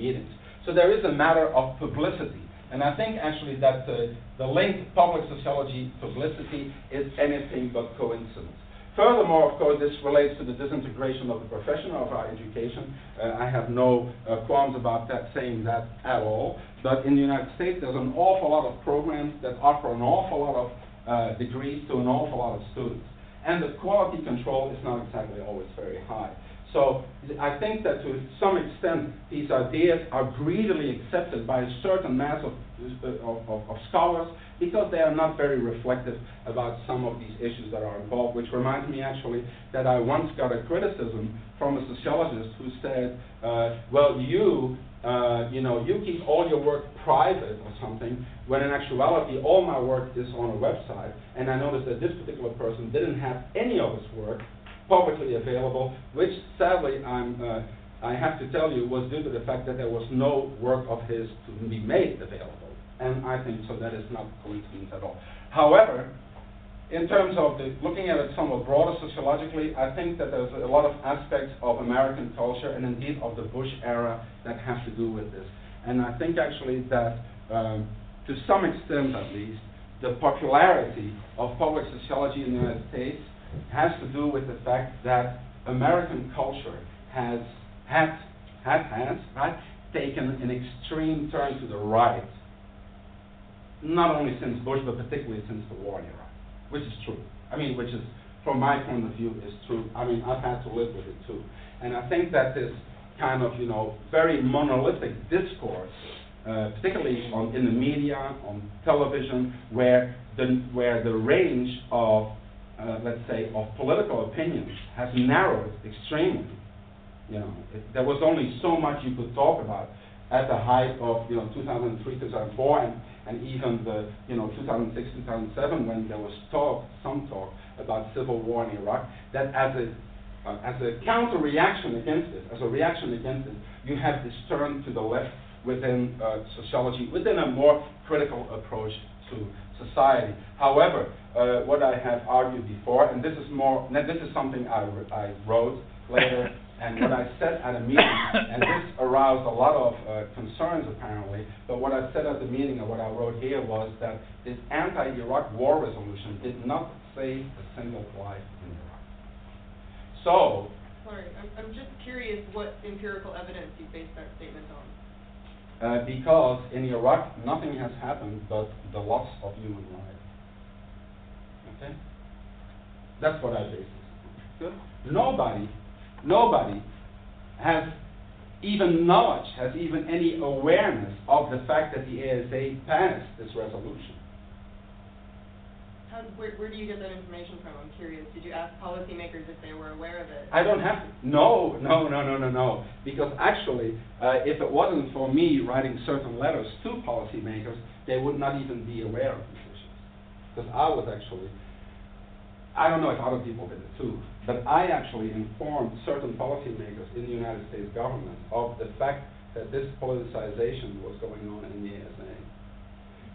meetings. So there is a matter of publicity. And I think actually that the link public sociology publicity is anything but coincidence. Furthermore, of course, this relates to the disintegration of the profession of our education. I have no qualms about that, saying that at all. But in the United States, there's an awful lot of programs that offer an awful lot of degrees to an awful lot of students. And the quality control is not exactly always very high. So I think that to some extent, these ideas are greedily accepted by a certain mass of scholars because they are not very reflective about some of these issues that are involved, which reminds me actually that I once got a criticism from a sociologist who said, well, you keep all your work private or something, when in actuality all my work is on a website, and I noticed that this particular person didn't have any of his work publicly available, which sadly I have to tell you was due to the fact that there was no work of his to be made available. And I think so that is not coincidence at all. However, in terms of looking at it somewhat broader sociologically, I think that there's a lot of aspects of American culture and indeed of the Bush era that have to do with this. And I think actually that to some extent at least, the popularity of public sociology in the United States has to do with the fact that American culture has taken an extreme turn to the right, not only since Bush, but particularly since the war in Iraq, which is true. I mean, which is, from my point of view, is true. I mean, I've had to live with it too. And I think that this kind of, very monolithic discourse, particularly in the media, on television, where the range of let's say, of political opinions has narrowed extremely. There was only so much you could talk about at the height of 2003, 2004, and even the 2006, 2007, when there was some talk about civil war in Iraq. That as a counter-reaction against it, as a reaction against it, you have this turn to the left within sociology, within a more critical approach to society. However, what I have argued before, and this is something I wrote later, and what I said at a meeting, and this aroused a lot of concerns apparently, but what I said at the meeting and what I wrote here was that this anti-Iraq war resolution did not save a single life in Iraq. So, sorry, I'm just curious what empirical evidence you base that statement on. Because in Iraq, nothing has happened but the loss of human life. Okay? That's what I base this on. Good? Nobody has even knowledge, has even any awareness of the fact that the ASA passed this resolution. Where do you get that information from? I'm curious. Did you ask policymakers if they were aware of it? I don't have to. No. Because actually, if it wasn't for me writing certain letters to policymakers, they would not even be aware of these issues. Because I was actually, I don't know if other people did it too, but I actually informed certain policymakers in the United States government of the fact that this politicization was going on in the ASA.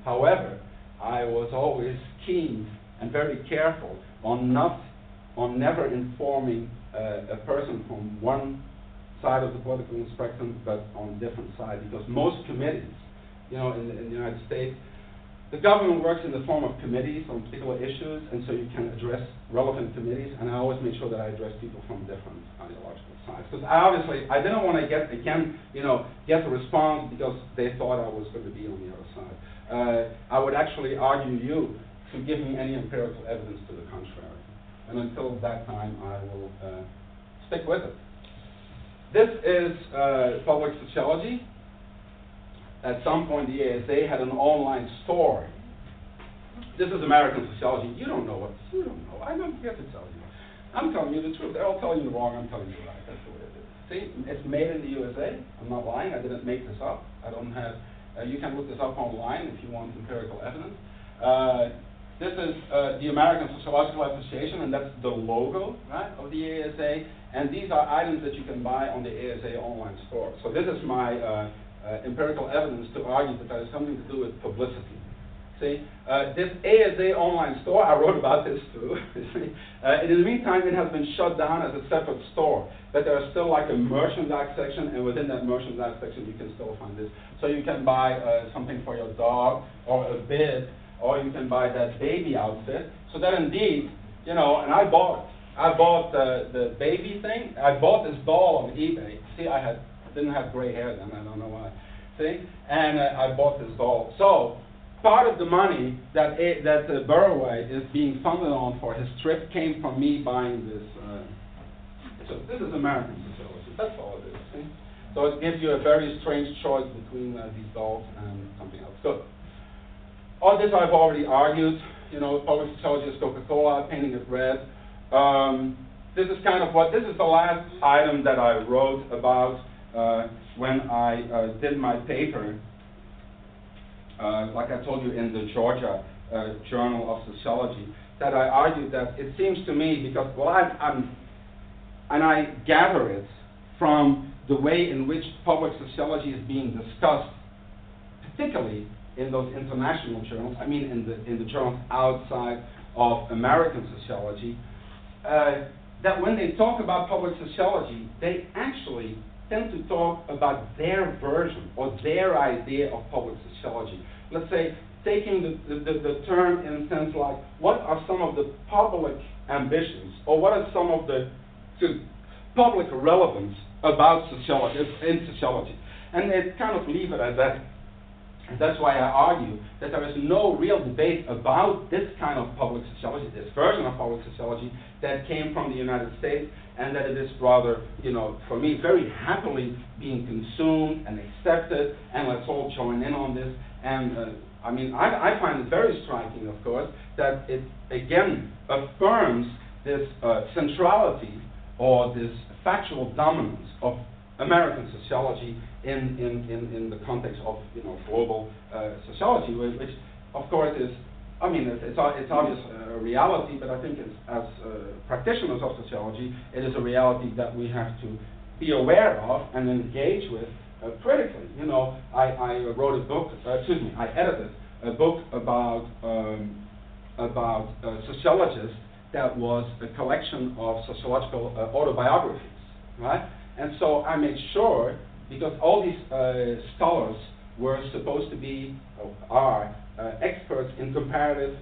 However, I was always keen and very careful on never informing a person from one side of the political spectrum, but on different sides, because most committees, in the United States, the government works in the form of committees on particular issues, and so you can address relevant committees, and I always make sure that I address people from different ideological sides. Because I didn't want to get a response because they thought I was going to be on the other side. I would actually argue you to give me any empirical evidence to the contrary. And until that time, I will stick with it. This is public sociology. At some point, the ASA had an online store. This is American sociology. You don't know. I'm not here to tell you. I'm telling you the truth. They're all telling you wrong. I'm telling you right. That's the way it is. See, it's made in the USA. I'm not lying. I didn't make this up. I don't have. You can look this up online if you want empirical evidence. This is the American Sociological Association, and that's the logo, right, of the ASA. And these are items that you can buy on the ASA online store. So this is my empirical evidence to argue that that has something to do with publicity. See, this ASA online store, I wrote about this too. See, in the meantime, it has been shut down as a separate store, but there is still like a merchandise section, and within that merchandise section, you can still find this. So you can buy something for your dog, or a bib, or you can buy that baby outfit. So that indeed, you know, and I bought the baby thing. I bought this doll on eBay. See, I didn't have gray hair then. I don't know why. See, and I bought this doll. So part of the money that Burroway is being funded on for his trip came from me buying this. So this is American Sociology. That's all it is. See? So it gives you a very strange choice between these dolls and something else. Good. All this I've already argued. You know, public sociology is Coca-Cola, painting it red. This is kind of this is the last item that I wrote about when I did my paper, like I told you in the Georgia Journal of Sociology, that I argued that it seems to me, because, well, and I gather it from the way in which public sociology is being discussed, particularly in those international journals, I mean in the journals outside of American sociology, that when they talk about public sociology, they actually tend to talk about their version or their idea of public sociology. Let's say, taking the term in a sense like, what are some of the public ambitions, or what are some of the public relevance about sociology, in sociology. And they kind of leave it at that. And that's why I argue that there is no real debate about this kind of public sociology, this version of public sociology that came from the United States, and that it is rather, you know, for me, very happily being consumed and accepted, and let's all join in on this. And I mean, I find it very striking, of course, that it again affirms this centrality or this factual dominance of American sociology in the context of, you know, global sociology, which of course is, I mean, it's obvious a reality, but I think as practitioners of sociology, it is a reality that we have to be aware of and engage with critically. You know, I wrote a book, I edited a book about sociologists that was a collection of sociological autobiographies, right? And so I made sure, because all these scholars were supposed to be, or are, experts in comparative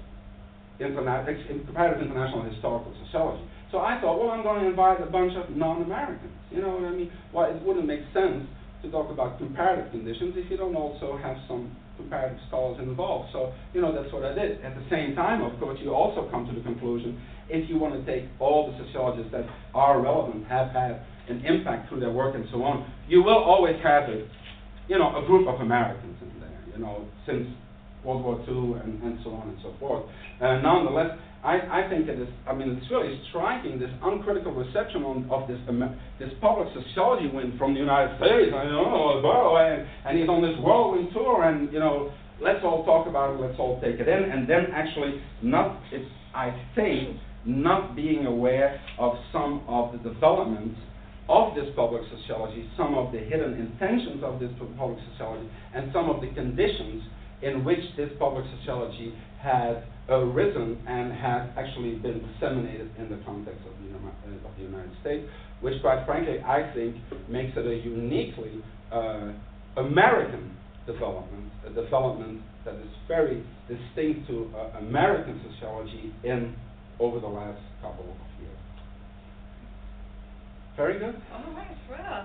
international historical sociology. So I thought, well, I'm going to invite a bunch of non-Americans. You know what I mean? Well, it wouldn't make sense to talk about comparative conditions if you don't also have some comparative scholars involved. So, you know, that's what I did. At the same time, of course, you also come to the conclusion, if you want to take all the sociologists that are relevant, have had an impact through their work and so on, you will always have a group of Americans in there, you know, since World War II and so on and so forth. Nonetheless, I think it is, I mean, it's really striking, this uncritical reception of this public sociology wind from the United States, and he's on this whirlwind tour, and, you know, let's all talk about it, let's all take it in, and then actually not being aware of some of the developments of this public sociology, some of the hidden intentions of this public sociology, and some of the conditions in which this public sociology had arisen and had actually been disseminated in the context of the United States, which, quite frankly, I think makes it a uniquely American development, a development that is very distinct to American sociology over the last couple of years. Very good. All right, well.